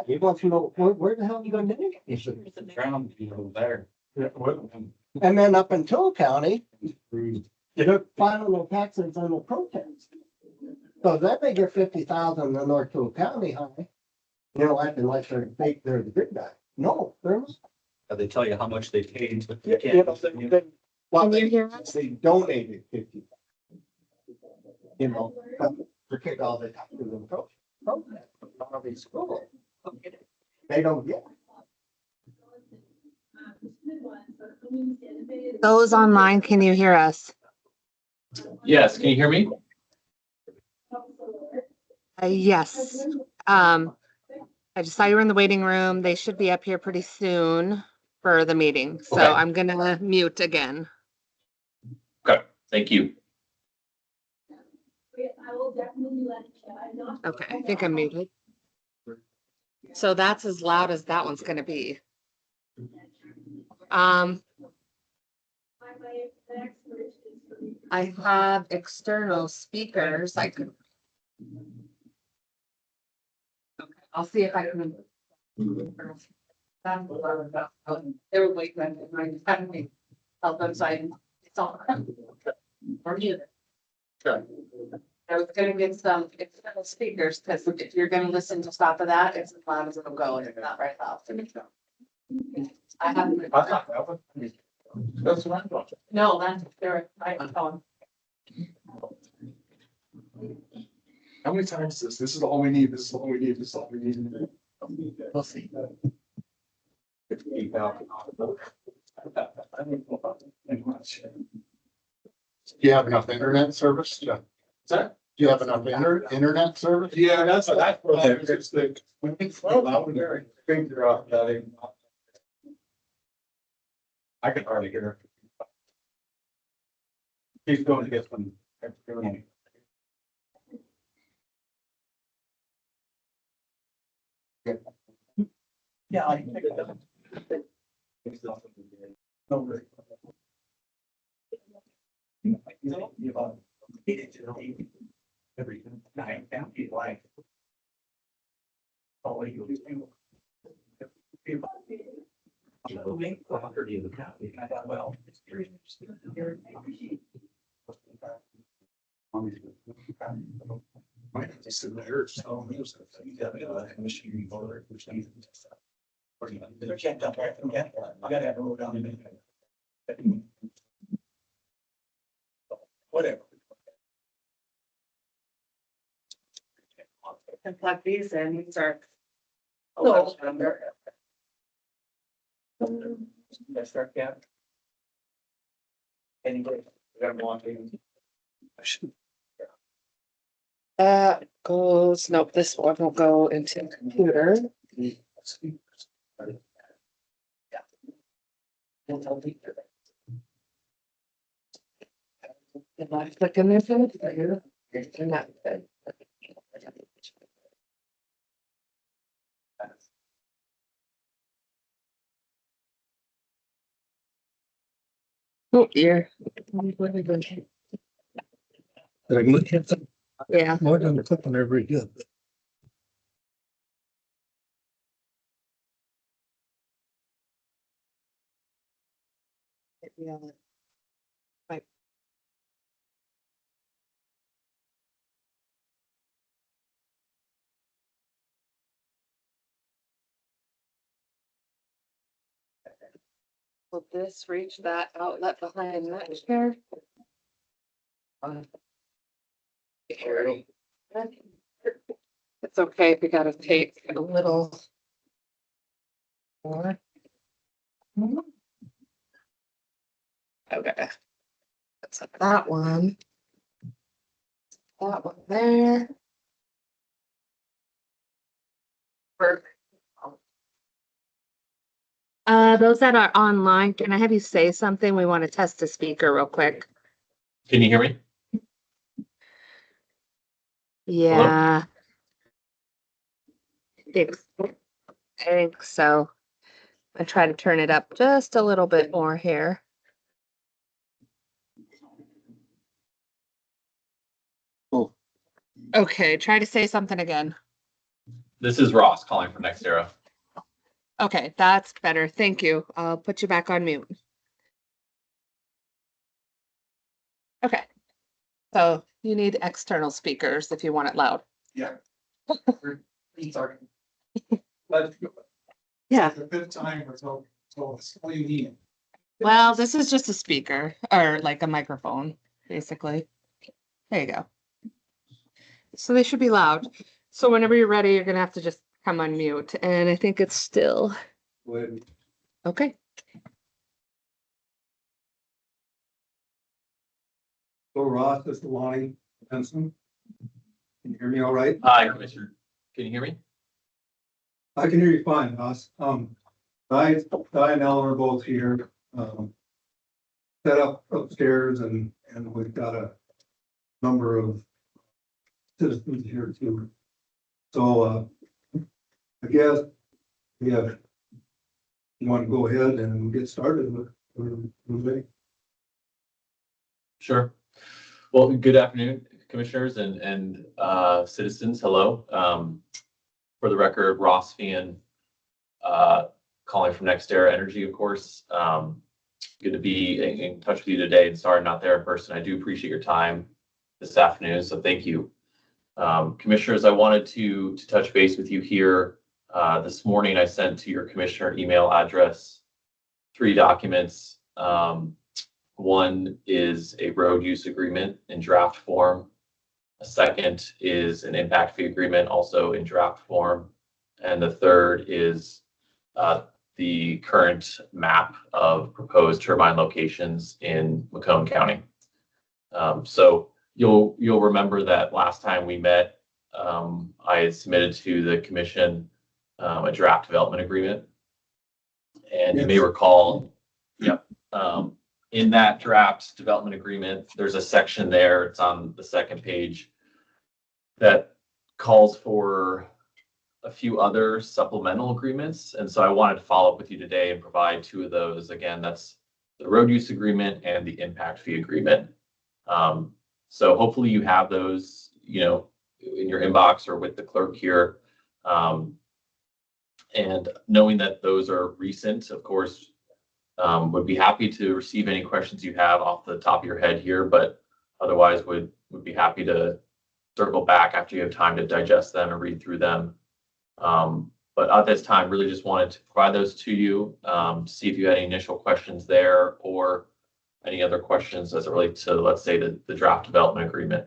He wants to know, where the hell are you gonna do it? The ground, there. Yeah, well, and then up in Toll County, they're filing no taxes on the protest. So then they get 50,000 in North Toll County, high. You know, acting like they're the big guy. No, they're not. They tell you how much they paid, but You they know, can't. well, Can you hear us? they donated 50. You know, but to kick all the taxes and protest. All these schools. They don't get. Those online, can you hear us? Yes, can you hear me? Yes. I just saw you were in the waiting room. They should be up here pretty soon for the meeting. So Okay. I'm gonna mute again. Okay, thank you. Okay, I think I'm muted. So that's as loud as that one's gonna be. I have external speakers. I could. Okay, I'll see if I can. They were waiting on me. I had to help them, so it's all. Or muted. Sure. I was gonna get some external speakers, because if you're gonna listen to stop of that, it's as loud as it'll go, and it's not very loud. I haven't. That's what I thought. No, that's, they're, I'm calling. How many times is this? This is all we need. This is all we need. This is all we need. We'll see. Do you have enough internet service? Yeah. Sorry? Do you have enough internet service? Yeah, that's what I. It's the. I think they're out. I can hardly hear her. He's going to get some. Yeah, I can pick it up. No, really. Every night down the line. Oh, you do. Property of the county. Well. Might have to sit there. So. Commission board, which needs to test out. They're checked up right from that. I gotta have a road down there. Whatever. And plug these in, these are. No. Let's start, yeah. Anyway, we got one thing. That goes, nope, this one will go into the computer. Am I clicking this in? You're not good. Oh, dear. Yeah. More than clicking, they're very good. Yeah. Right. Will this reach that outlet behind that chair? It's okay if you gotta take a little more. Okay. Let's set that one. That one there. Perfect. Those that are online, can I have you say something? We want to test the speaker real quick. Can you hear me? Yeah. I think so. I try to turn it up just a little bit more here. Oh. Okay, try to say something again. This is Ross calling from NextEra. Okay, that's better. Thank you. I'll put you back on mute. Okay. So you need external speakers if you want it loud. Yeah. Sorry. But Yeah. the fifth time or so, it's all you need. Well, this is just a speaker or like a microphone, basically. There you go. So they should be loud. So whenever you're ready, you're gonna have to just come on mute. And I think it's still When okay. So Ross, this is Lonnie Benson. Can you hear me all right? Hi, Commissioner. Can you hear me? I can hear you fine, Ross. Di and Ellen are both here. Set up upstairs and we've got a number of citizens here too. So, I guess, yeah. You want to go ahead and get started with, Sure. Well, good afternoon, commissioners and citizens. Hello. For the record, Ross Fian, calling from NextEra Energy, of course. Good to be in touch with you today. And sorry I'm not there in person. I do appreciate your time this afternoon, so thank you. Commissioners, I wanted to touch base with you here. This morning, I sent to your commissioner email address 3 documents. One is a road use agreement in draft form. A second is an impact fee agreement, also in draft form. And the third is the current map of proposed turbine locations in McCone County. So you'll remember that last time we met, I had submitted to the commission a draft development agreement. And you may recall, in that draft development agreement, there's a section there, it's on the second page, that calls for a few other supplemental agreements. And so I wanted to follow up with you today and provide 2 of those. Again, that's the road use agreement and the impact fee agreement. So hopefully you have those, in your inbox or with the clerk here. And knowing that those are recent, of course, would be happy to receive any questions you have off the top of your head here, but otherwise would be happy to circle back after you have time to digest them and read through them. But at this time, really just wanted to provide those to you, see if you had any initial questions there or any other questions as it relates to, let's say, the draft development agreement.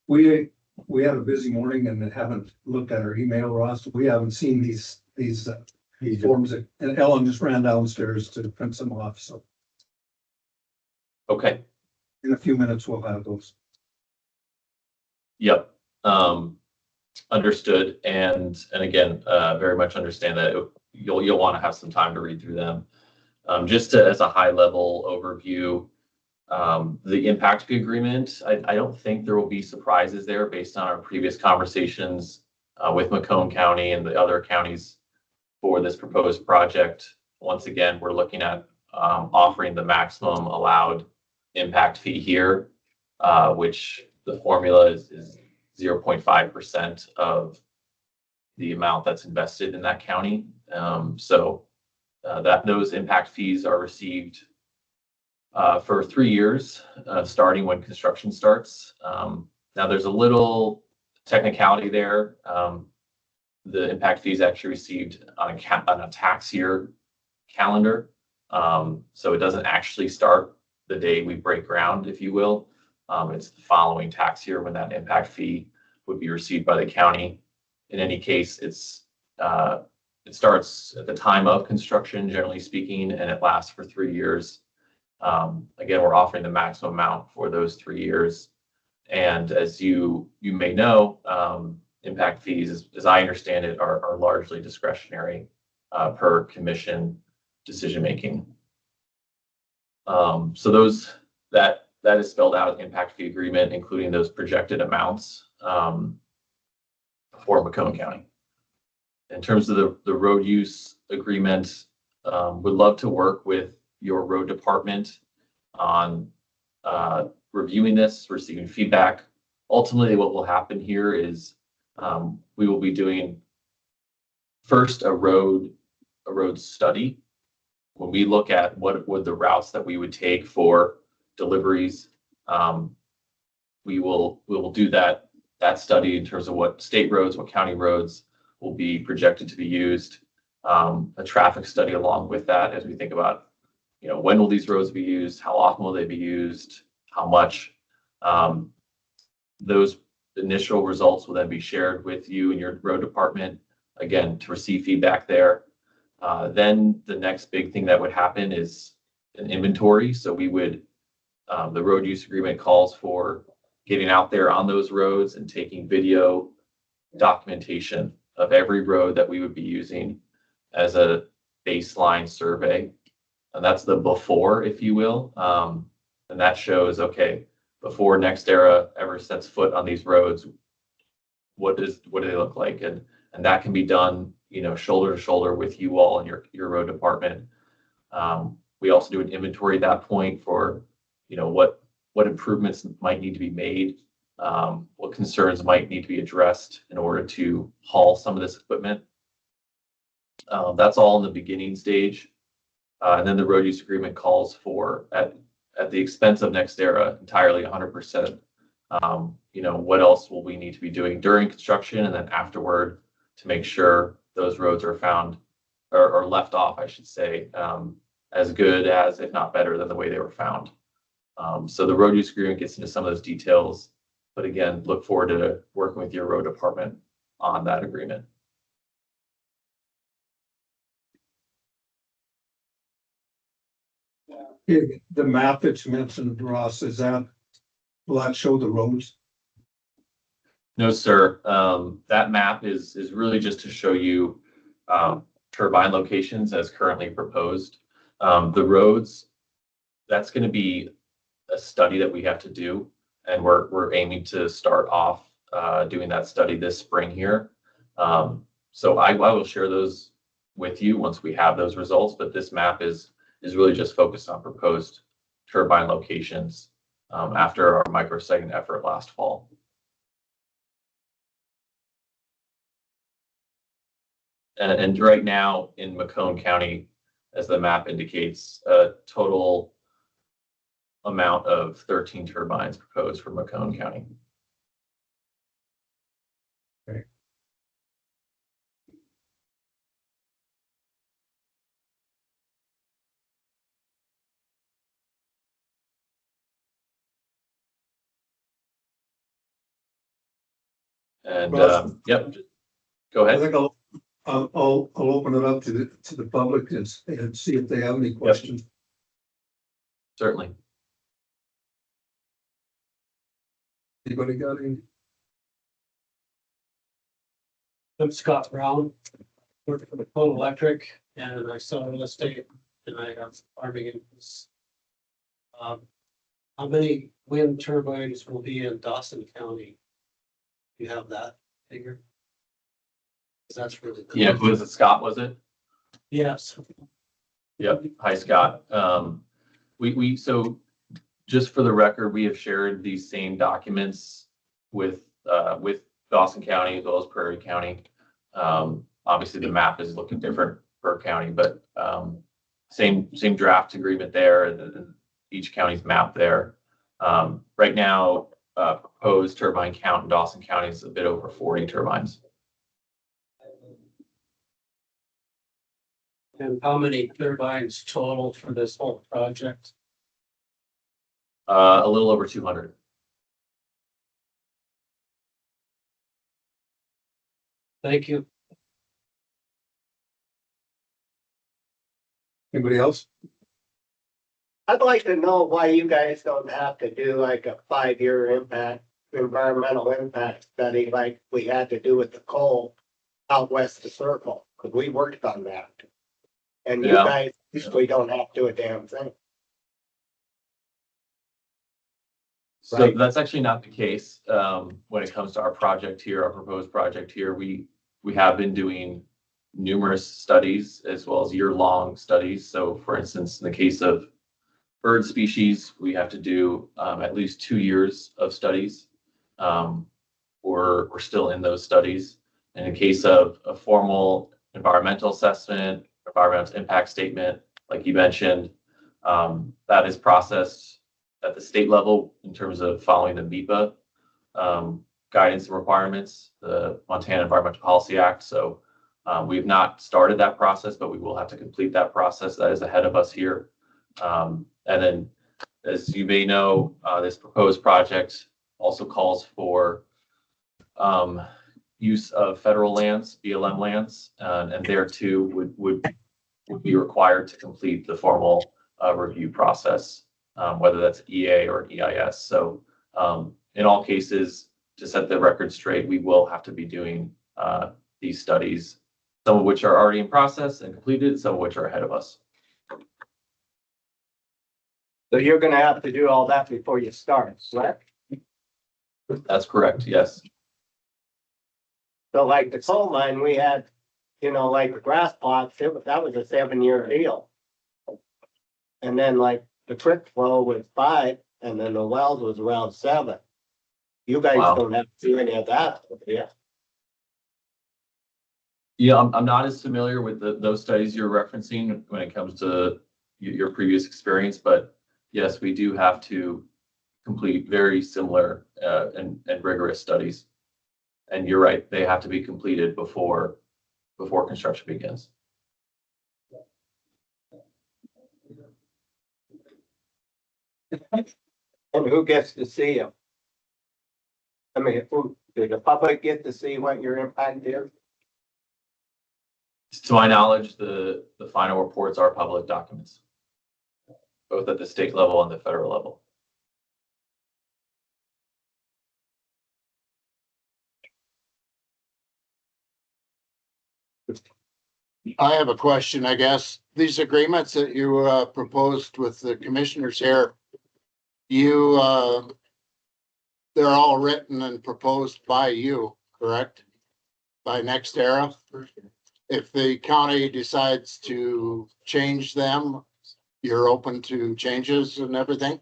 we had a busy morning and haven't looked at our email, Ross. We haven't seen these forms, and Ellen just ran downstairs to print some off, so Okay. in a few minutes we'll have those. Yep. Understood. And again, very much understand that you'll want to have some time to read through them. Just as a high level overview, the impact fee agreement, I don't think there will be surprises there based on our previous conversations with McCone County and the other counties for this proposed project. Once again, we're looking at offering the maximum allowed impact fee here, which the formula is 0.5% of the amount that's invested in that county. So that those impact fees are received for 3 years, starting when construction starts. Now there's a little technicality there. The impact fees actually received on a tax year calendar. So it doesn't actually start the day we break ground, if you will. It's the following tax year when that impact fee would be received by the county. In any case, it starts at the time of construction, generally speaking, and it lasts for 3 years. Again, we're offering the maximum amount for those 3 years. And as you may know, impact fees, as I understand it, are largely discretionary per commission decision making. So that is spelled out in the impact fee agreement, including those projected amounts for McCone County. In terms of the road use agreement, would love to work with your road department on reviewing this, receiving feedback. Ultimately, what will happen here is We will be doing first a road study. When we look at what would the routes that we would take for deliveries, we will do that study in terms of what state roads, what county roads will be projected to be used. A traffic study along with that as we think about, when will these roads be used? How often will they be used? How much? Those initial results will then be shared with you and your road department, again, to receive feedback there. Then the next big thing that would happen is an inventory. So we would, the road use agreement calls for getting out there on those roads and taking video documentation of every road that we would be using as a baseline survey. And that's the before, if you will. And that shows, okay, before NextEra ever sets foot on these roads, what do they look like? And that can be done, shoulder to shoulder with you all and your road department. We also do an inventory at that point for, what improvements might need to be made, what concerns might need to be addressed in order to haul some of this equipment. That's all in the beginning stage. And then the road use agreement calls for, at the expense of NextEra, entirely 100%. What else will we need to be doing during construction and then afterward to make sure those roads are found or left off, I should say, as good as, if not better than the way they were found. So the road use agreement gets into some of those details, but again, look forward to working with your road department on that agreement. The map that you mentioned, Ross, will that show the roads? No, sir. That map is really just to show you turbine locations as currently proposed. The roads, that's going to be a study that we have to do, and we're aiming to start off doing that study this spring here. So I will share those with you once we have those results, but this map is really just focused on proposed turbine locations after our microsegment effort last fall. And right now in McCone County, as the map indicates, a total amount of 13 turbines proposed for McCone County. Okay. And Russ? yep, go I ahead. think I'll open it up to the public and see if they have any questions. Certainly. Anybody got any? I'm Scott Brown, working for McCone Electric, and I sell real estate, and I have farming interests. How many wind turbines will be in Dawson County? You have that figure? 'Cause that's really. cool. Yeah, was it Scott, was it? Yes, Yep. Hi, Scott. So just for the record, we have shared these same documents with Dawson County as well as Prairie County. Obviously the map is looking different per county, but same draft agreement there, and each county's map there. Right now, proposed turbine count in Dawson County is a bit over 40 turbines. and how many turbines total for this whole project? A little over 200. Thank you. Anybody else? I'd like to know why you guys don't have to do like a 5-year environmental impact study like we had to do with the coal out west of Circle, because we worked on that. And you Yeah. guys, we don't have to do a damn thing. So Right. that's actually not the case when it comes to our project here, our proposed project here. We have been doing numerous studies as well as year-long studies. So for instance, in the case of bird species, we have to do at least 2 years of studies. we're still in those studies. And in case of a formal environmental assessment, environmental impact statement, like you mentioned, that is processed at the state level in terms of following the MEPA guidance and requirements, the Montana Environmental Policy Act. So we've not started that process, but we will have to complete that process. That is ahead of us here. And then, as you may know, this proposed project also calls for use of federal lands, BLM lands, and there too would be required to complete the formal review process, whether that's EA or EIS. So in all cases, to set the record straight, we will have to be doing these studies, some of which are already in process and completed, some of which are ahead of us. So you're gonna have to do all that before you start, correct? That's correct, yes. So like the coal mine, we had, like the grass plots, that was a 7-year deal. And then like the quick flow was 5, and then the wells was around 7. You guys Wow. don't have to do any of that, yeah? Yeah, I'm not as familiar with those studies you're referencing when it comes to your previous experience, but yes, we do have to complete very similar and rigorous studies. And you're right, they have to be completed before construction begins. And who gets to see them? I mean, did the public get to see what your impact is? To my knowledge, the final reports are public documents, both at the state level and the federal level. I have a question, I guess. These agreements that you proposed with the commissioners here, they're all written and proposed by you, correct? By NextEra? If the county decides to change them, you're open to changes and everything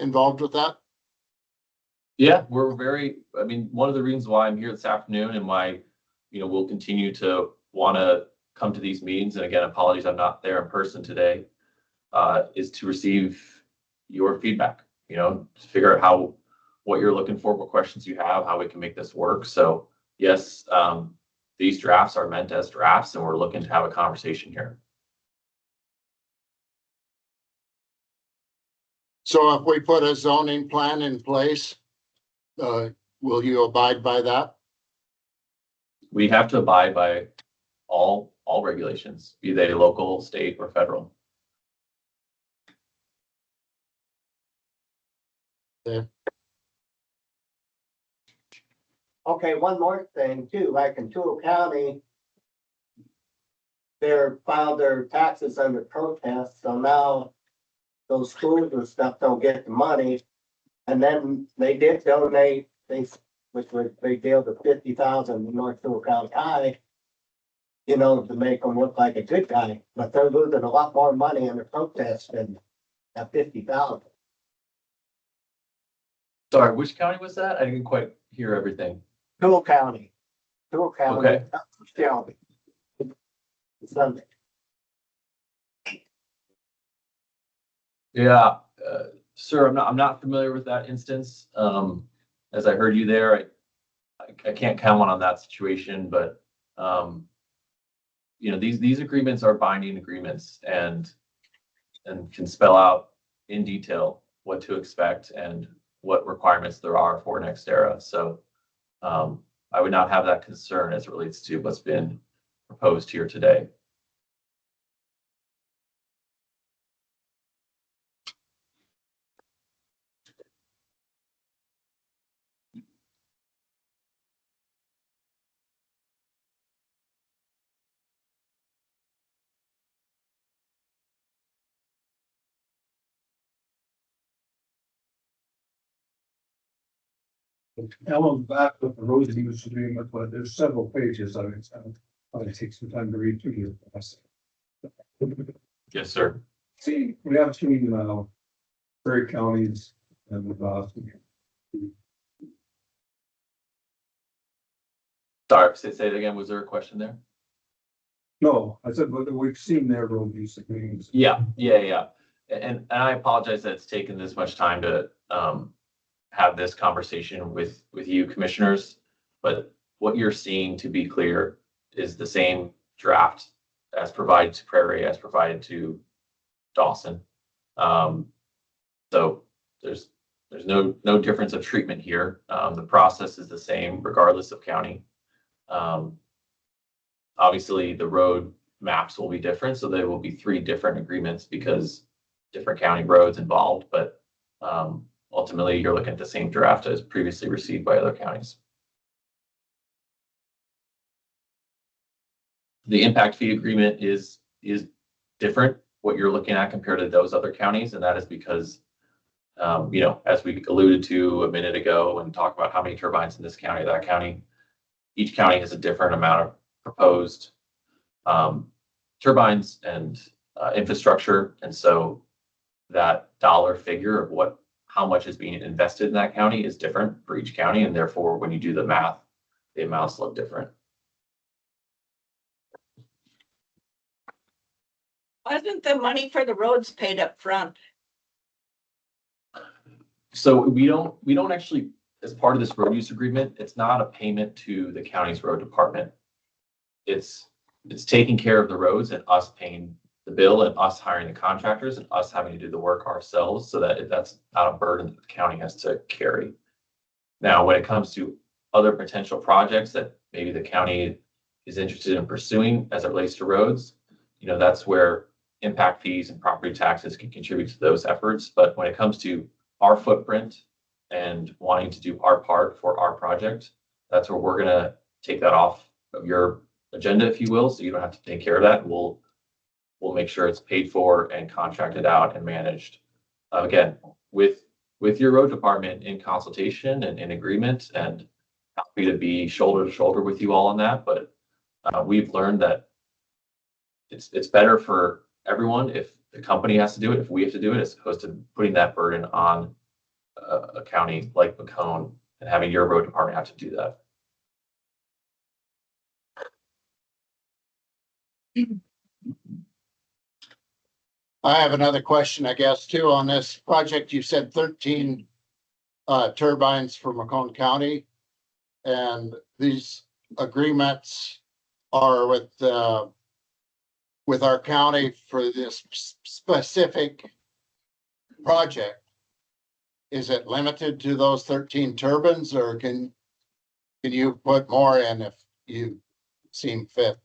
involved with that? Yeah, I mean, one of the reasons why I'm here this afternoon and why, we'll continue to want to come to these meetings, and again, apologies, I'm not there in person today, is to receive your feedback, to figure out what you're looking for, what questions you have, how we can make this work. So yes, these drafts are meant as drafts, and we're looking to have a conversation here. So if we put a zoning plan in place, will you abide by that? We have to abide by all regulations, be they local, state, or federal. Okay, one more thing too, like in Tool County, they're filed their taxes under protest, so now those schools and stuff don't get the money. And then they did donate, they dealt the 50,000 to North Tool County High, to make them look like a good guy, but they're losing a lot more money in the protest than that 50,000. Sorry, which county was that? I didn't quite hear everything. Tool County, Okay. Shelby. Sunday. Yeah, sir, I'm not familiar with that instance. As I heard you there, I can't comment on that situation, but these agreements are binding agreements and can spell out in detail what to expect and what requirements there are for NextEra. So I would not have that concern as it relates to what's been proposed here today. Alan back with the roads he was doing, but there's several pages of it. So probably take some time to read through your process. Yes, sir. See, we have seen Prairie counties and Sorry, say it again. Was there a question there? No, I said, but we've seen their road use agreements. Yeah. And I apologize that it's taken this much time to have this conversation with you commissioners. But what you're seeing, to be clear, is the same draft as provided to Prairie, as provided to Dawson. So there's no difference of treatment here. The process is the same regardless of county. Obviously, the road maps will be different, so there will be 3 different agreements because different county roads involved, but ultimately, you're looking at the same draft as previously received by other counties. The impact fee agreement is different, what you're looking at compared to those other counties, and that is because, as we alluded to a minute ago and talked about how many turbines in this county, that county, each county has a different amount of proposed turbines and infrastructure, and so that dollar figure of how much is being invested in that county is different for each county, and therefore, when you do the math, the amounts look different. Wasn't the money for the roads paid up front? So we don't actually, as part of this road use agreement, it's not a payment to the county's road department. It's taking care of the roads and us paying the bill and us hiring the contractors and us having to do the work ourselves so that that's not a burden that the county has to carry. Now, when it comes to other potential projects that maybe the county is interested in pursuing as it relates to roads, that's where impact fees and property taxes can contribute to those efforts. But when it comes to our footprint and wanting to do our part for our project, that's where we're gonna take that off of your agenda, if you will, so you don't have to take care of that. We'll make sure it's paid for and contracted out and managed. Again, with your road department in consultation and in agreement, and happy to be shoulder to shoulder with you all on that. But we've learned that it's better for everyone if the company has to do it, if we have to do it, as opposed to putting that burden on a county like McCone and having your road department have to do that. I have another question, I guess, too, on this project. You said 13 turbines for McCone County. And these agreements are with our county for this specific project. Is it limited to those 13 turbines, or can you put more in if you seem fit?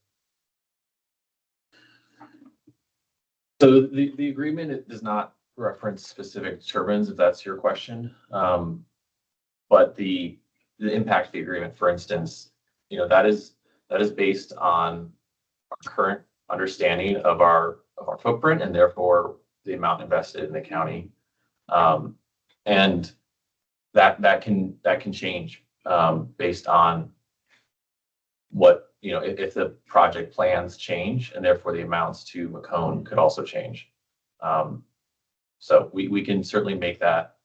So the agreement, it does not reference specific turbines, if that's your question. But the impact fee agreement, for instance, that is based on our current understanding of our footprint and therefore the amount invested in the county. And that can change based on what, if the project plans change, and therefore the amounts to McCone could also change. So we can certainly make that,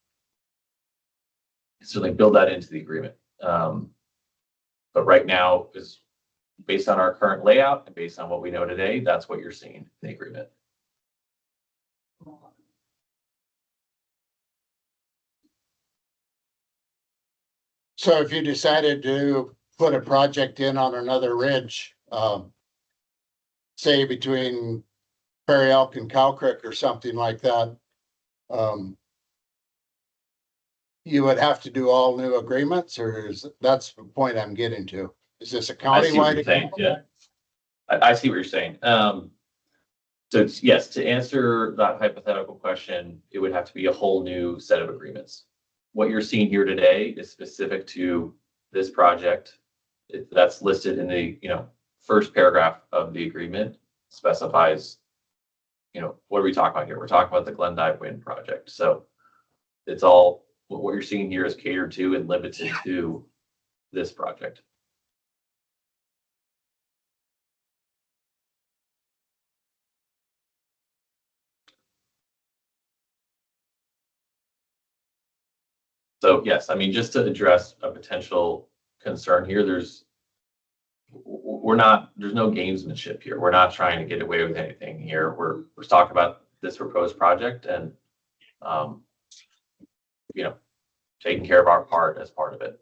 certainly build that into the agreement. But right now, is based on our current layout and based on what we know today, that's what you're seeing in the agreement. So if you decided to put a project in on another ridge, say between Prairie Elk and Cow Creek or something like that, you would have to do all new agreements, or that's the point I'm getting to? Is this a I see what countywide you're saying, agreement? yeah. I see what you're saying. So yes, to answer that hypothetical question, it would have to be a whole new set of agreements. What you're seeing here today is specific to this project. That's listed in the, first paragraph of the agreement, specifies, what are we talking about here? We're talking about the Glendive Wind Project. So it's all, what you're seeing here is catered to and limited to this project. So yes, I mean, just to address a potential concern here, there's we're not, there's no gamesmanship here. We're not trying to get away with anything here. We're talking about this proposed project and, um, you know, taking care of our part as part of it.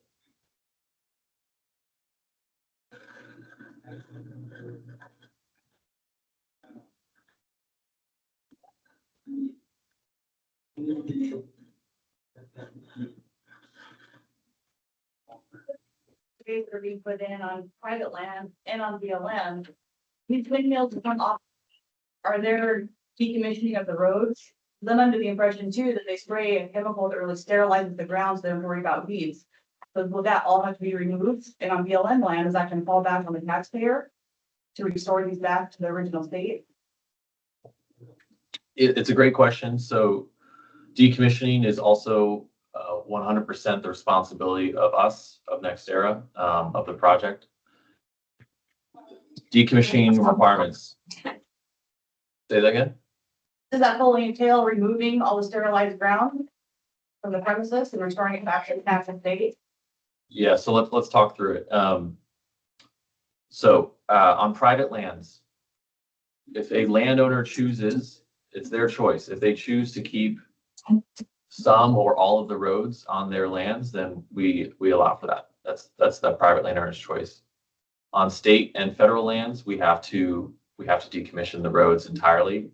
Trees that are being put in on private land and on BLM. These windmills come off. Are there decommissioning of the roads? Then under the impression too that they spray a chemical that really sterilizes the grounds, so they don't worry about weeds. So will that all have to be removed? And on BLM land, is that gonna fall back on the taxpayer to restore these back to the original state? It's a great question. So decommissioning is also 100% the responsibility of us, of NextEra, of the project. Decommissioning requirements. Say that again? Does that fully entail removing all the sterilized ground from the premises and restoring it back to the natural state? Yeah, so let's talk through it. So on private lands, if a landowner chooses, it's their choice. If they choose to keep some or all of the roads on their lands, then we allow for that. That's the private landowner's choice. On state and federal lands, we have to decommission the roads entirely,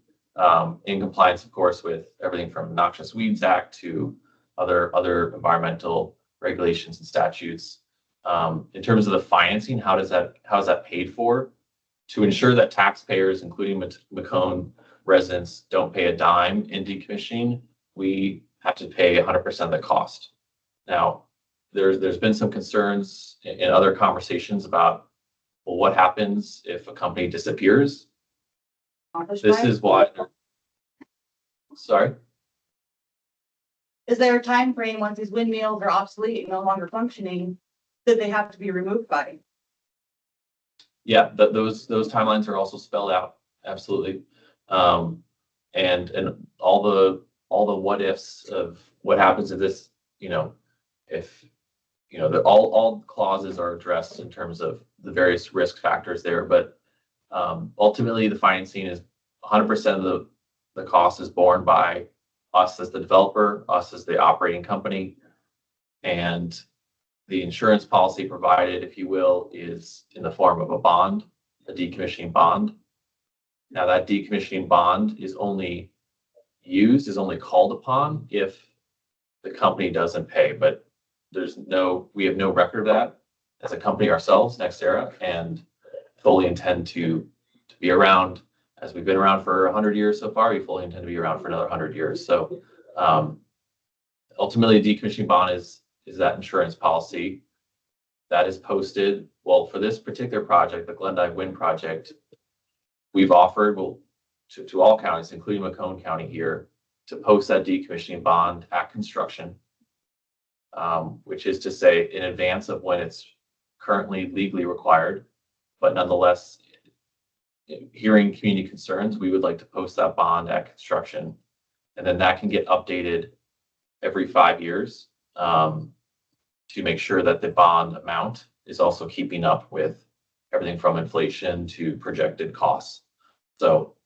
in compliance, of course, with everything from Noxious Weeds Act to other environmental regulations and statutes. In terms of the financing, how is that paid for? To ensure that taxpayers, including McCone residents, don't pay a dime in decommissioning, we have to pay 100% of the cost. Now, there's been some concerns in other conversations about, well, what happens if a company disappears? This is why. Sorry? Is there a time frame once these windmills are obsolete and no longer functioning that they have to be removed by? Yeah, those timelines are also spelled out, absolutely. And all the what ifs of what happens if this, if all clauses are addressed in terms of the various risk factors there, but ultimately the financing is 100% of the cost is borne by us as the developer, us as the operating company, and the insurance policy provided, if you will, is in the form of a bond, a decommissioning bond. Now that decommissioning bond is only called upon if the company doesn't pay, but we have no record of that as a company ourselves, NextEra, and fully intend to be around as we've been around for 100 years so far. We fully intend to be around for another 100 years. So ultimately, a decommissioning bond is that insurance policy that is posted. Well, for this particular project, the Glendive Wind Project, we've offered to all counties, including McCone County here, to post that decommissioning bond at construction, which is to say in advance of when it's currently legally required. But nonetheless, hearing community concerns, we would like to post that bond at construction. And then that can get updated every 5 years to make sure that the bond amount is also keeping up with everything from inflation to projected costs. So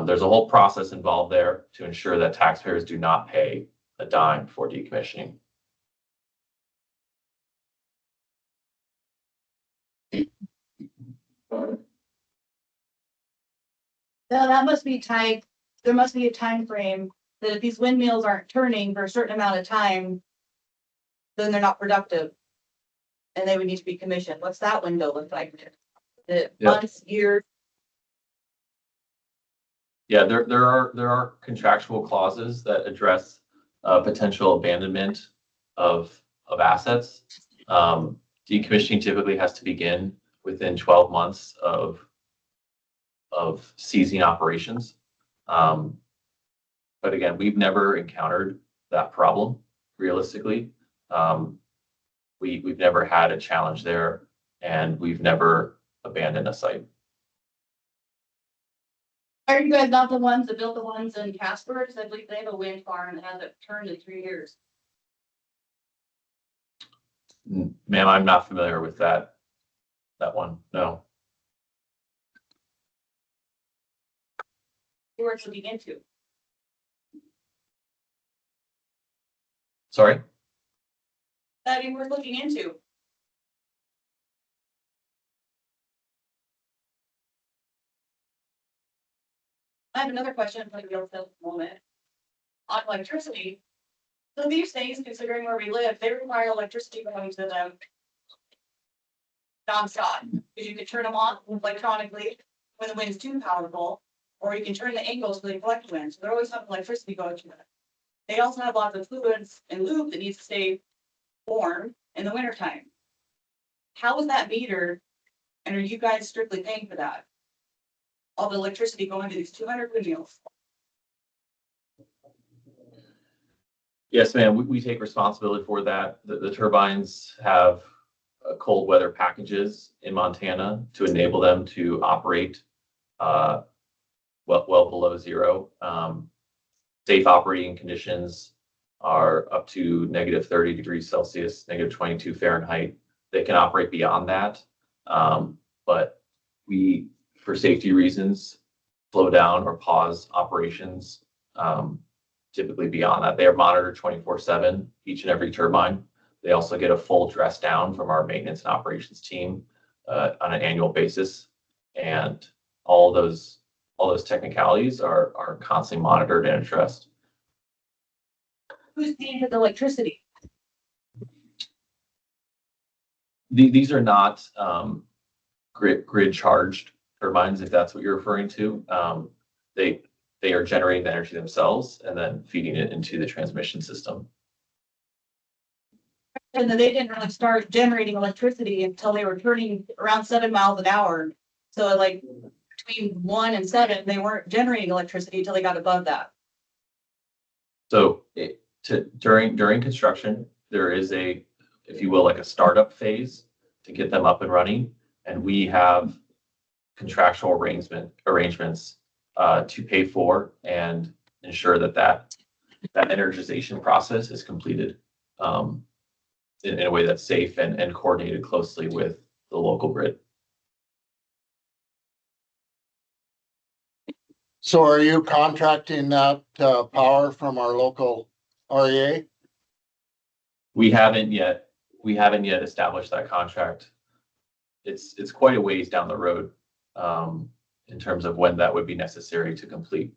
there's a whole process involved there to ensure that taxpayers do not pay a dime for decommissioning. Now that must be tied, there must be a time frame that if these windmills aren't turning for a certain amount of time, then they're not productive. And they would need to be commissioned. What's that window look like? The Yeah. months, years? Yeah, there are contractual clauses that address potential abandonment of assets. Decommissioning typically has to begin within 12 months of ceasing operations. But again, we've never encountered that problem realistically. We've never had a challenge there, and we've never abandoned a site. Are you guys not the ones that built the ones in Casper? Because I believe they have a wind farm that hasn't turned in 3 years. Ma'am, I'm not familiar with that that one, no. You were looking into. Sorry? That you were looking into. I have another question, like you'll fill a moment. On electricity. So these things, considering where we live, they require electricity going to them. Nonstop, because you can turn them on electronically when the wind's too powerful, or you can turn the angles so they collect wind, so they're always having electricity going to them. They also have lots of fluids and lube that needs to stay warm in the wintertime. How is that metered? And are you guys strictly paying for that? All the electricity going to these 200 windmills? Yes, ma'am, we take responsibility for that. The turbines have cold weather packages in Montana to enable them to operate well below zero. Safe operating conditions are up to negative 30 degrees Celsius, negative 22 Fahrenheit. They can operate beyond that. But we, for safety reasons, slow down or pause operations typically beyond that. They are monitored 24/7, each and every turbine. They also get a full dress down from our maintenance and operations team on an annual basis. And all those technicalities are constantly monitored and addressed. Who's paying for the electricity? These are not grid charged turbines, if that's what you're referring to. They are generating the energy themselves and then feeding it into the transmission system. And then they didn't really start generating electricity until they were turning around 7 miles an hour. So like between 1 and 7, they weren't generating electricity until they got above that. So during construction, there is a, if you will, like a startup phase to get them up and running. And we have contractual arrangements to pay for and ensure that energization process is completed in a way that's safe and coordinated closely with the local grid. So are you contracting that power from our local REA? We haven't yet established that contract. It's quite a ways down the road in terms of when that would be necessary to complete.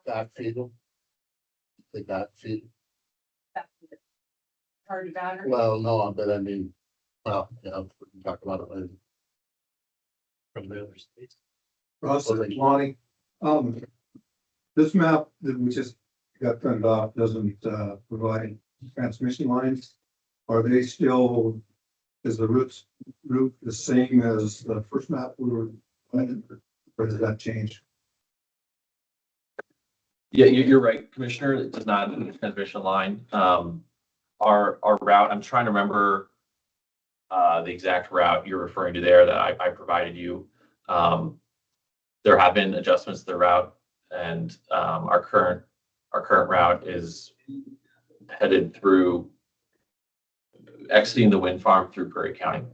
Backfeed? The backfeed? Hard to batter. Well, no, but I mean, well, yeah, we can talk about it later. From the other states. Ross and Lonnie, this map that we just got printed off doesn't provide transmission lines. Are they still, is the route the same as the first map we were planning, or does that change? Yeah, you're right, Commissioner. It does not include the transmission line. Our route, I'm trying to remember the exact route you're referring to there that I provided you. There have been adjustments to the route, and our current route is headed through exiting the wind farm through Prairie County.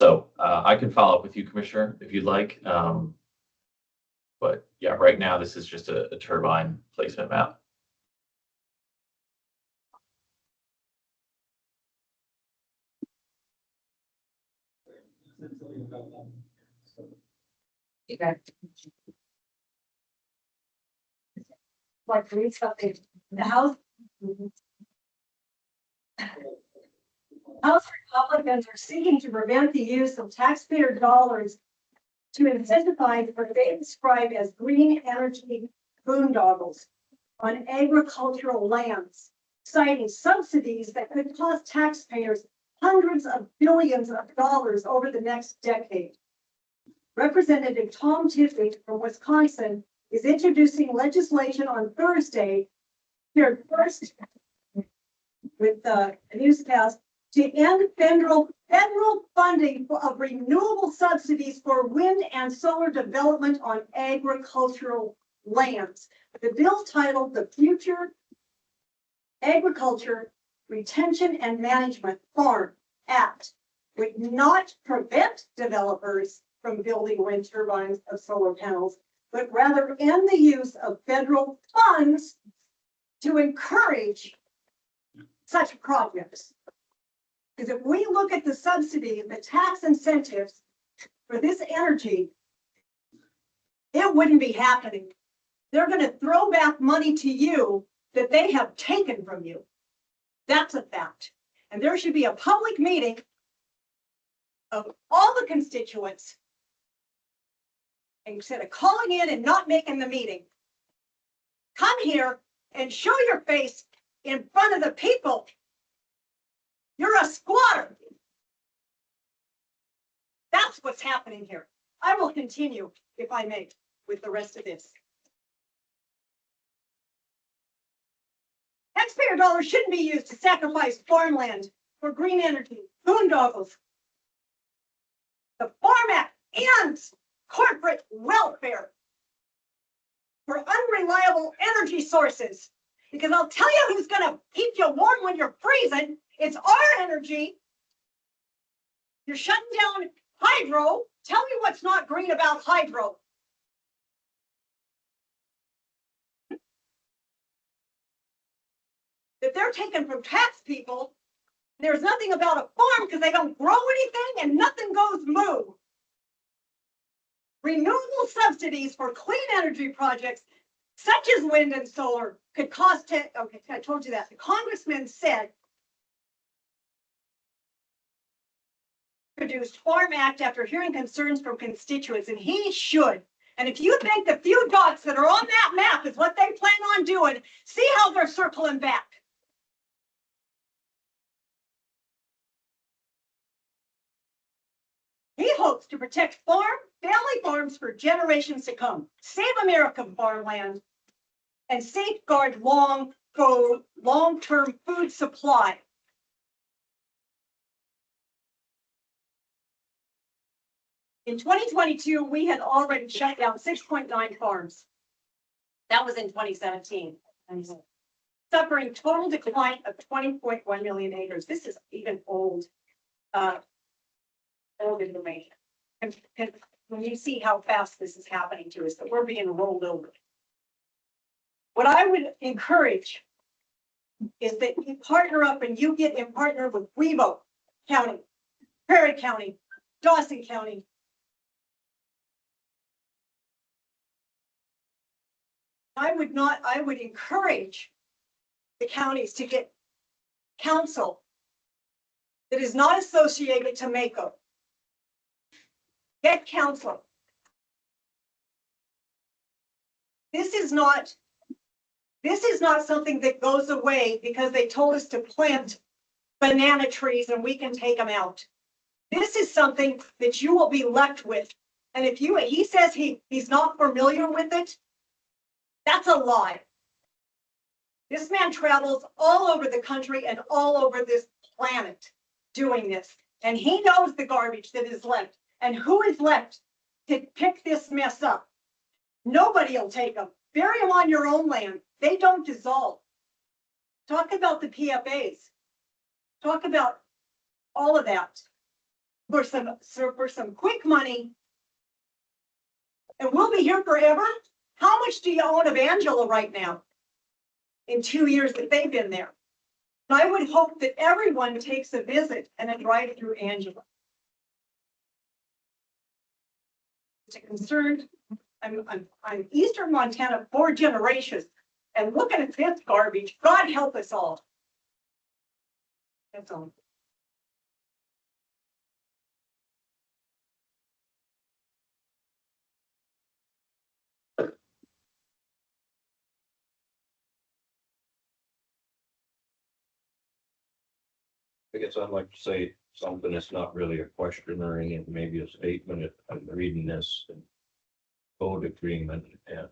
So I can follow up with you, Commissioner, if you'd like. But yeah, right now this is just a turbine placement map. Okay. Like for each of the House. House Republicans are seeking to prevent the use of taxpayer dollars to incentivize what they describe as green energy boondoggles on agricultural lands, citing subsidies that could cost taxpayers hundreds of billions of dollars over the next decade. Representative Tom Tiffany from Wisconsin is introducing legislation on Thursday, here first with the newscast, to end federal funding of renewable subsidies for wind and solar development on agricultural lands. The bill titled the Future Agriculture Retention and Management Farm Act would not prevent developers from building wind turbines of solar panels, but rather end the use of federal funds to encourage such projects. Because if we look at the subsidy, the tax incentives for this energy, it wouldn't be happening. They're going to throw back money to you that they have taken from you. That's a fact. And there should be a public meeting of all the constituents instead of calling in and not making the meeting. Come here and show your face in front of the people. You're a squatter. That's what's happening here. I will continue, if I may, with the rest of this. Taxpayer dollars shouldn't be used to sacrifice farmland for green energy, boondoggles. The Farm Act ends corporate welfare for unreliable energy sources. Because I'll tell you who's going to keep you warm when you're freezing. It's our energy. You're shutting down hydro. Tell me what's not green about hydro. That they're taken from tax people. There's nothing about a farm because they don't grow anything and nothing goes moo. Renewable subsidies for clean energy projects such as wind and solar could cost okay, I told you that. The congressman said produced Farm Act after hearing concerns from constituents, and he should. And if you think the few dots that are on that map is what they plan on doing, see how they're circling back. He hopes to protect family farms for generations to come, save American farmland, and safeguard long-term food supply. In 2022, we had already shut down 6.9 farms. That was in 2017. Suffering total decline of 20.1 million acres. This is even old information. And when you see how fast this is happening to us, that we're being rolled over. What I would encourage is that you partner up and you get in partner with Wevo County, Prairie County, Dawson County. I would encourage the counties to get counsel that is not associated to Mako. Get counsel. This is not something that goes away because they told us to plant banana trees and we can take them out. This is something that you will be left with. And if he says he's not familiar with it, that's a lie. This man travels all over the country and all over this planet doing this. And he knows the garbage that is left and who is left to pick this mess up. Nobody will take them. Bury them on your own land. They don't dissolve. Talk about the PFAs. Talk about all of that for some quick money. And we'll be here forever. How much do you own of Angela right now? In 2 years that they've been there. And I would hope that everyone takes a visit and a drive through Angela. It's a concern. I'm Eastern Montana 4 generations, and looking at this garbage, God help us all. That's all. I guess I'd like to say something that's not really a question or anything, maybe a statement. I'm reading this code agreement, and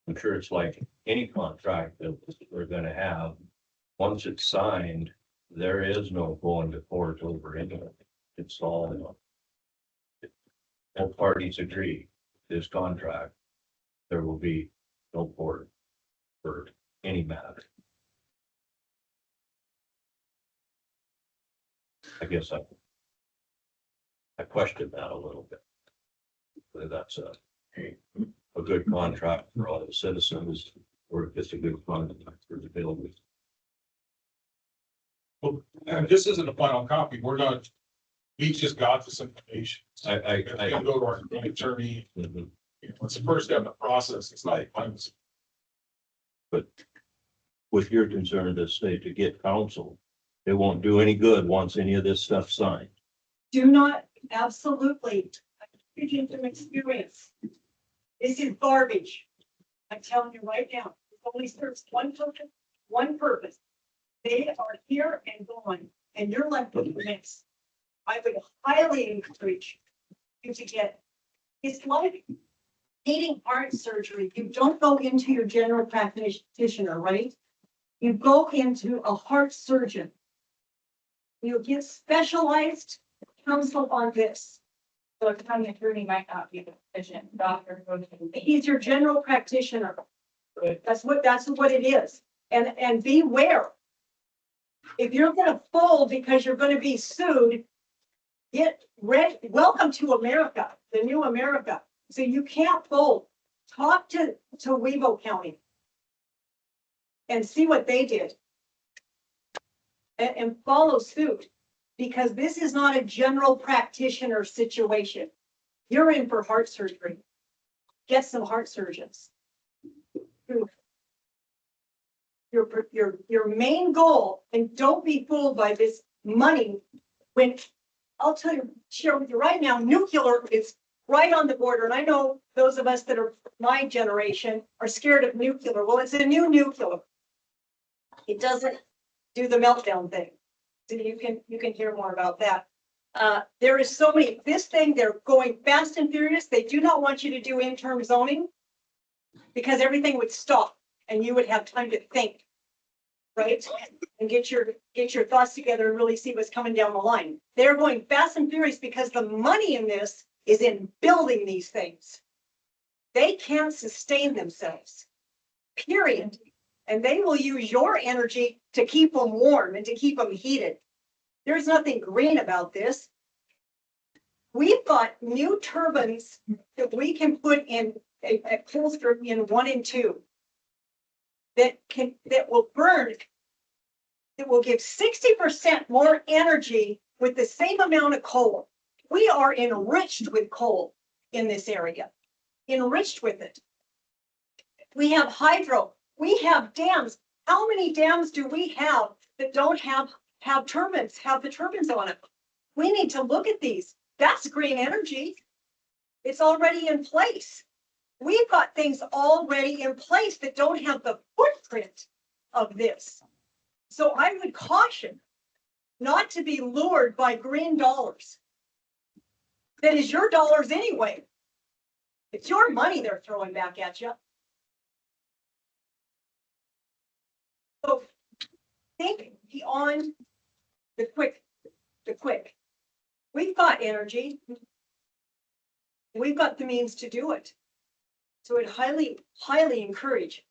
I'm sure it's like any contract that we're gonna have. Once it's signed, there is no going to court over anything. It's all parties agree this contract. There will be no port for any matter. I guess I question that a little bit. Whether that's a good contract for all the citizens, or if it's a good contract for the builders. Well, and this isn't a final copy. We're not, we just got this information. I It's gonna go to our attorney. Mhm. It's the first step in the process. It's not final. But with your concern to say to get counsel, it won't do any good once any of this stuff's signed. Do not, absolutely, I'm speaking from experience. This is garbage. I'm telling you right now, it only serves one purpose. They are here and gone, and you're left with the mess. I would highly encourage you to get, it's like needing heart surgery. You don't go into your general practitioner, right? You go into a heart surgeon. You get specialized counsel on this. So a county attorney might not be the efficient doctor. He's your general practitioner. That's what it is. And beware. If you're gonna fold because you're gonna be sued, get ready. Welcome to America, the new America. So you can't fold. Talk to Wevo County and see what they did. And follow suit, because this is not a general practitioner situation. You're in for heart surgery. Get some heart surgeons. Your main goal, and don't be fooled by this money, when I'll share with you right now, nuclear is right on the border. And I know those of us that are my generation are scared of nuclear. Well, it's a new nuclear. It doesn't do the meltdown thing. So you can hear more about that. There is so many, this thing, they're going fast and furious. They do not want you to do interim zoning because everything would stop and you would have time to think, right? And get your thoughts together and really see what's coming down the line. They're going fast and furious because the money in this is in building these things. They can't sustain themselves, period. And they will use your energy to keep them warm and to keep them heated. There's nothing green about this. We've got new turbines that we can put in a Colstrip in 1 and 2 that will burn, that will give 60% more energy with the same amount of coal. We are enriched with coal in this area, enriched with it. We have hydro. We have dams. How many dams do we have that don't have turbines, have the turbines on it? We need to look at these. That's green energy. It's already in place. We've got things already in place that don't have the footprint of this. So I would caution not to be lured by green dollars. That is your dollars anyway. It's your money they're throwing back at you. So think beyond the quick. We've got energy. We've got the means to do it. So I'd highly encourage.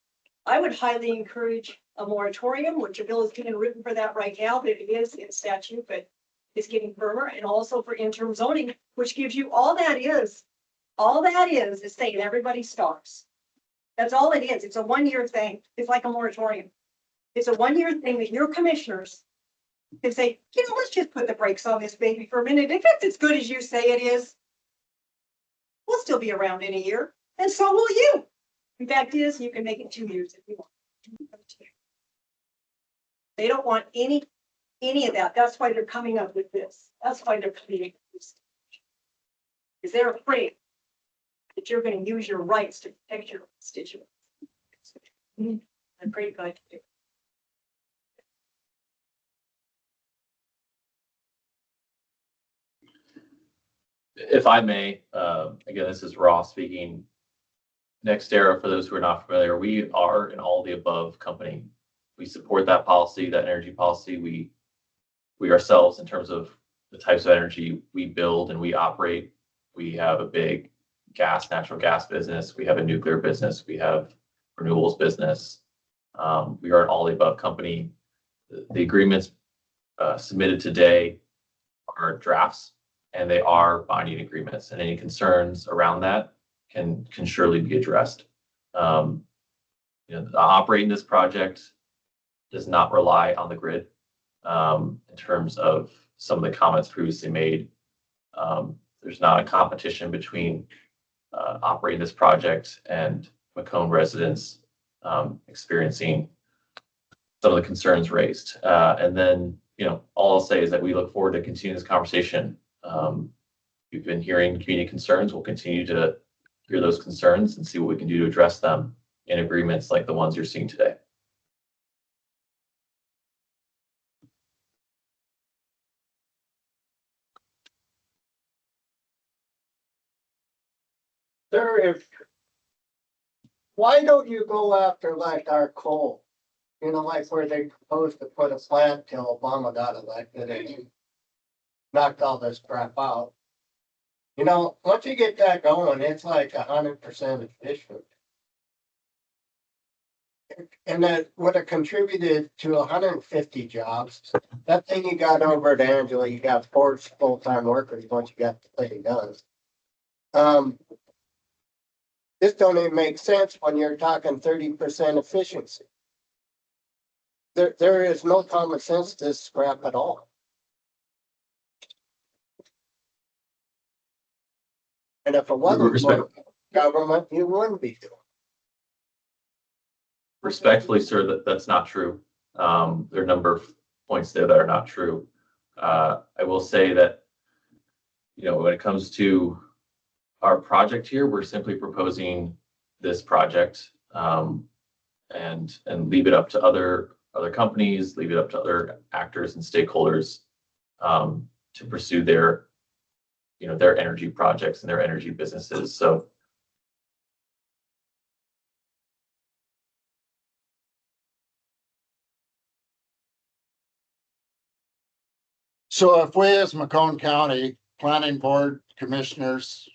I would highly encourage a moratorium, which a bill is being written for that right now, but it is in statute, but it's getting firmer, and also for interim zoning, which gives you all that is saying everybody stops. That's all it is. It's a 1-year thing. It's like a moratorium. It's a 1-year thing that your commissioners can say, let's just put the brakes on this baby for a minute. If it's as good as you say it is, we'll still be around in a year, and so will you. In fact, you can make it 2 years if you want. They don't want any of that. That's why they're coming up with this. That's why they're coming up with this. Because they're afraid that you're going to use your rights to protect your constituents. I'm afraid God to do. If I may, again, this is Ross speaking. NextEra, for those who are not familiar, we are an all the above company. We support that policy, that energy policy. We ourselves, in terms of the types of energy we build and we operate, we have a big natural gas business. We have a nuclear business. We have renewables business. We are an all the above company. The agreements submitted today are drafts, and they are binding agreements, and any concerns around that can surely be addressed. Operating this project does not rely on the grid. In terms of some of the comments previously made, there's not a competition between operating this project and McCone residents experiencing some of the concerns raised. And then, all I'll say is that we look forward to continuing this conversation. We've been hearing community concerns. We'll continue to hear those concerns and see what we can do to address them in agreements like the ones you're seeing today. Why don't you go after like our coal? Like where they proposed to put a plant till Obama got elected and knocked all this crap out. Once you get that going, it's like 100% efficient. And that would have contributed to 150 jobs. That thing you got over at Angela, you got 4 full-time workers once you got the thing done. This don't even make sense when you're talking 30% efficiency. There is no common sense to this crap at all. And if it wasn't for government, you wouldn't be doing. Respectfully, sir, that's not true. There are a number of points there that are not true. I will say that, when it comes to our project here, we're simply proposing this project and leave it up to other companies, leave it up to other actors and stakeholders to pursue their energy projects and their energy businesses. So if we as McCone County Planning Board Commissioners,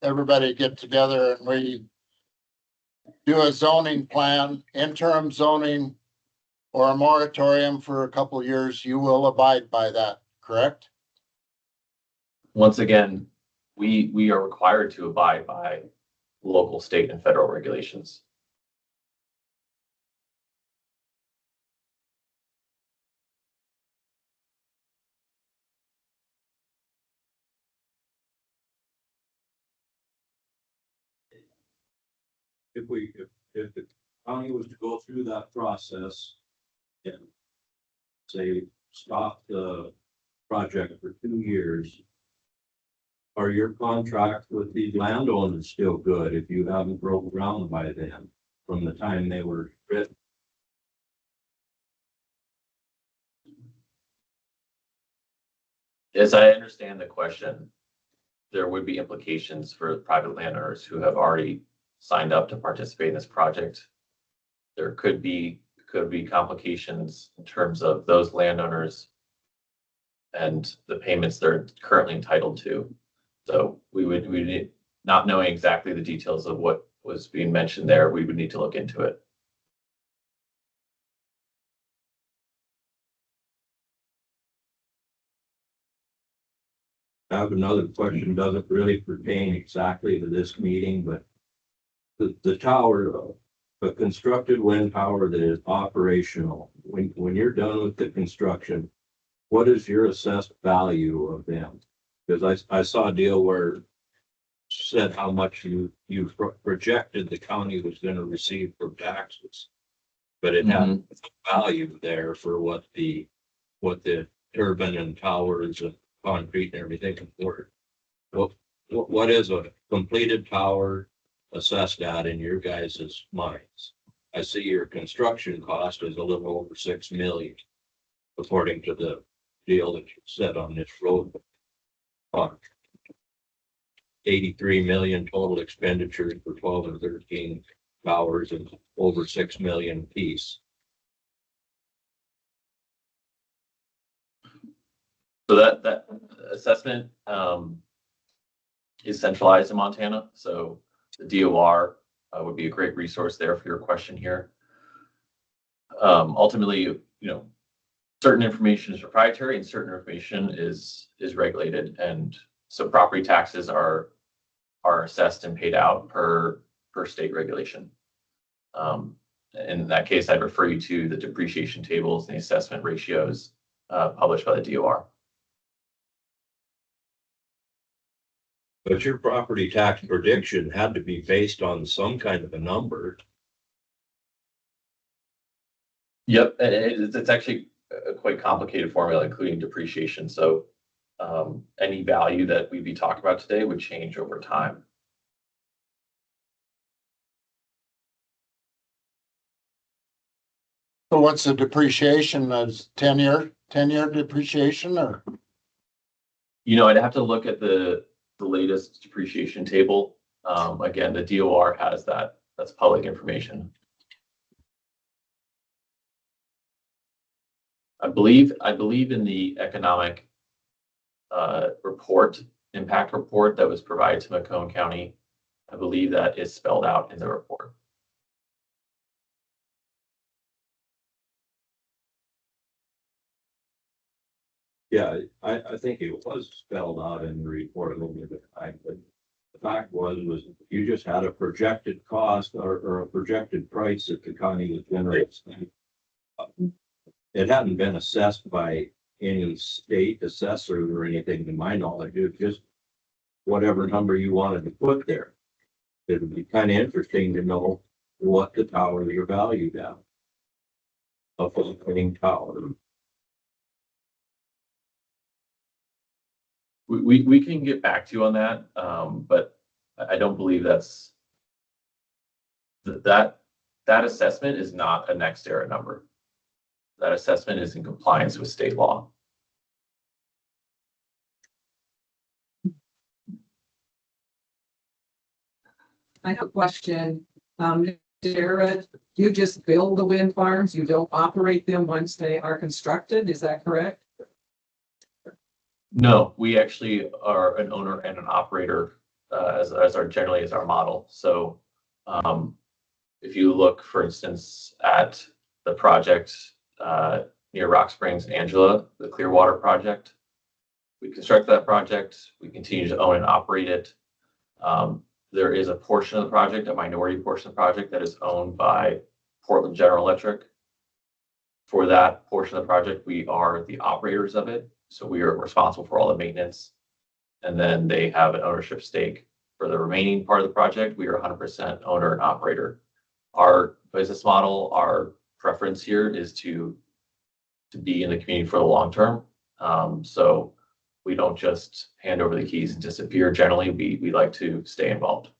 everybody get together and we do a zoning plan, interim zoning, or a moratorium for a couple of years, you will abide by that, correct? Once again, we are required to abide by local, state, and federal regulations. If the county was to go through that process and say, stop the project for 2 years, are your contracts with the landowners still good if you haven't broke ground by then from the time they were written? As I understand the question, there would be implications for private landowners who have already signed up to participate in this project. There could be complications in terms of those landowners and the payments they're currently entitled to. So we would need, not knowing exactly the details of what was being mentioned there, we would need to look into it. I have another question, doesn't really pertain exactly to this meeting, but the tower, the constructed wind tower that is operational, when you're done with the construction, what is your assessed value of them? Because I saw a deal where said how much you projected the county was going to receive from taxes, but it had value there for what the turbine and towers and concrete and everything were. What is a completed tower assessed at in your guys' minds? I see your construction cost is a little over 6 million, according to the deal that you set on this road. 83 million total expenditures for 12 and 13 towers and over 6 million piece. So that assessment is centralized in Montana. So the DOR would be a great resource there for your question here. Ultimately, certain information is proprietary and certain information is regulated. And so property taxes are assessed and paid out per state regulation. In that case, I'd refer you to the depreciation tables and the assessment ratios published by the DOR. But your property tax prediction had to be based on some kind of a number. Yep, it's actually a quite complicated formula, including depreciation. So any value that we'd be talking about today would change over time. So what's the depreciation? Is 10-year depreciation or? I'd have to look at the latest depreciation table. Again, the DOR has that. That's public information. I believe in the economic impact report that was provided to McCone County. I believe that is spelled out in the report. Yeah, I think it was spelled out in the report a little bit of time, but the fact was you just had a projected cost or a projected price that the county would generate. It hadn't been assessed by any state assessor or anything to my knowledge. It was just whatever number you wanted to put there. It would be kind of interesting to know what the towers are valued at. A floating tower. We can get back to you on that, but I don't believe that assessment is not a NextEra number. That assessment is in compliance with state law. I have a question. Jared, you just build the wind farms, you don't operate them once they are constructed, is that correct? No, we actually are an owner and an operator as our model. So if you look, for instance, at the project near Rock Springs, Angela, the Clearwater project, we constructed that project. We continue to own and operate it. There is a portion of the project, a minority portion of the project, that is owned by Portland General Electric. For that portion of the project, we are the operators of it. So we are responsible for all the maintenance. And then they have an ownership stake for the remaining part of the project. We are 100% owner and operator. Our business model, our preference here is to be in the community for the long term. So we don't just hand over the keys and disappear. Generally, we like to stay involved.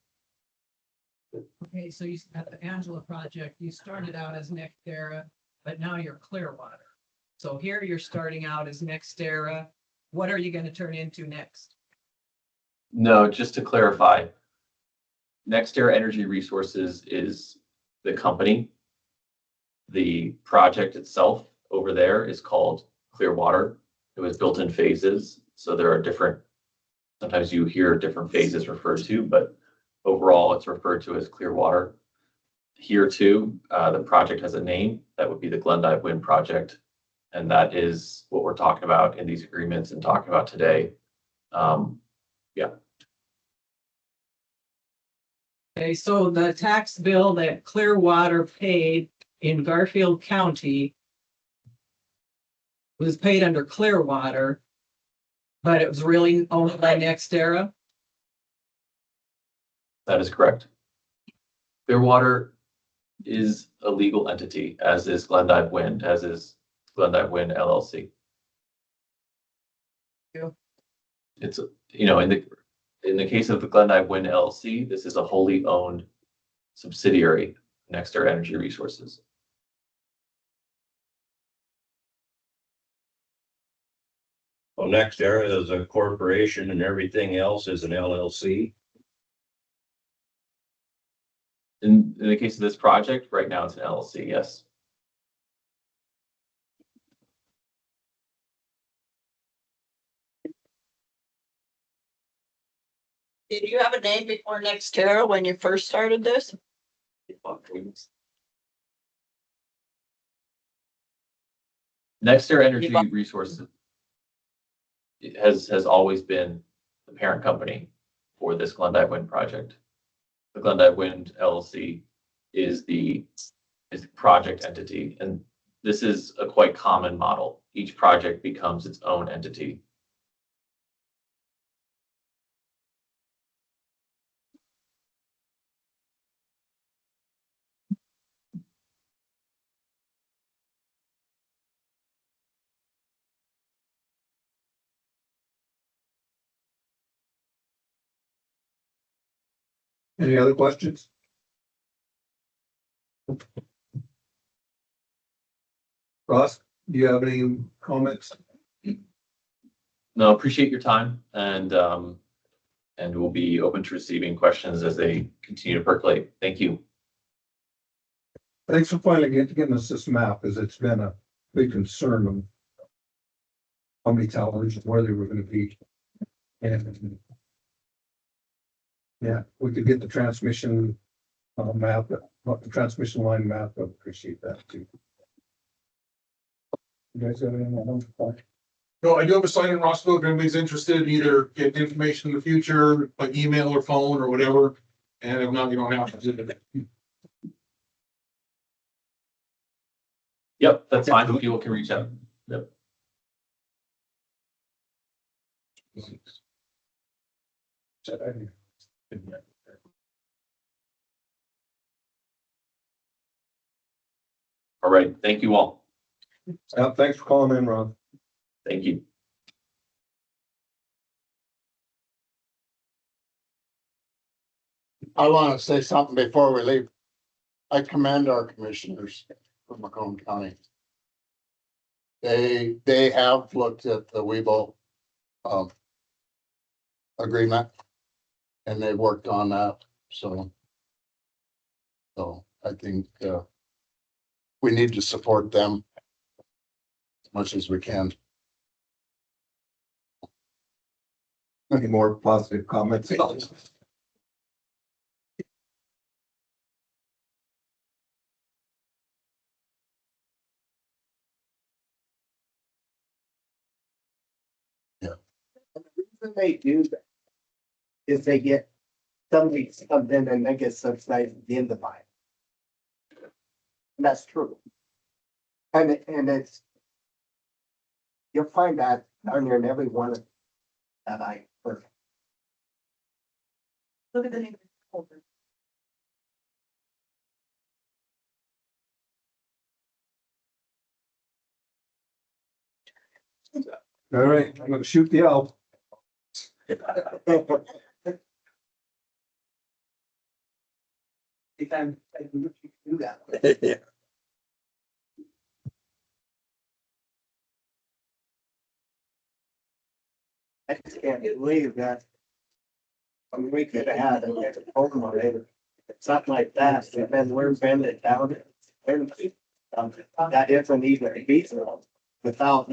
Okay, so you at the Angela project, you started out as NextEra, but now you're Clearwater. So here you're starting out as NextEra. What are you going to turn into next? No, just to clarify, NextEra Energy Resources is the company. The project itself over there is called Clearwater. It was built in phases. So there are sometimes you hear different phases referred to, but overall it's referred to as Clearwater. Here too, the project has a name. That would be the Glendive Wind Project. And that is what we're talking about in these agreements and talking about today. Yeah. Okay, so the tax bill that Clearwater paid in Garfield County was paid under Clearwater, but it was really owned by NextEra? That is correct. Clearwater is a legal entity, as is Glendive Wind, as is Glendive Wind LLC. Yeah. It's, in the case of the Glendive Wind LLC, this is a wholly owned subsidiary, NextEra Energy Resources. Well, NextEra is a corporation and everything else is an LLC. In the case of this project, right now it's an LLC, yes. Did you have a name before NextEra when you first started this? NextEra Energy Resources has always been the parent company for this Glendive Wind project. The Glendive Wind LLC is the project entity, and this is a quite common model. Each project becomes its own entity. Any other questions? Ross, do you have any comments? No, appreciate your time, and we'll be open to receiving questions as they continue to percolate. Thank you. Thanks for finally getting us this map, as it's been a big concern of how many towers and where they were gonna be. And yeah, we could get the transmission map, the transmission line map, I appreciate that too. You guys have anything else? No, I do have a sign in Rossville. If anybody's interested, either get information in the future, by email or phone or whatever. And if not, you don't have to do it. Yep, that's fine. People can reach out. Yep. All right. Thank you all. Thanks for calling in, Ron. Thank you. I want to say something before we leave. I commend our commissioners from McCone County. They have looked at the Weebo agreement, and they worked on that, so I think we need to support them as much as we can. Any more positive comments? The reason they do that is they get, somebody comes in and they get subsidized at the end of the buy. And that's true. And it's, you'll find that darn near in every one of that I heard. Look at the name. All right, I'm gonna shoot the owl. If I'm, I can do that. I just can't believe that. I mean, we could have had a Pokemon later, something like that, and then we're bending down. That isn't even feasible without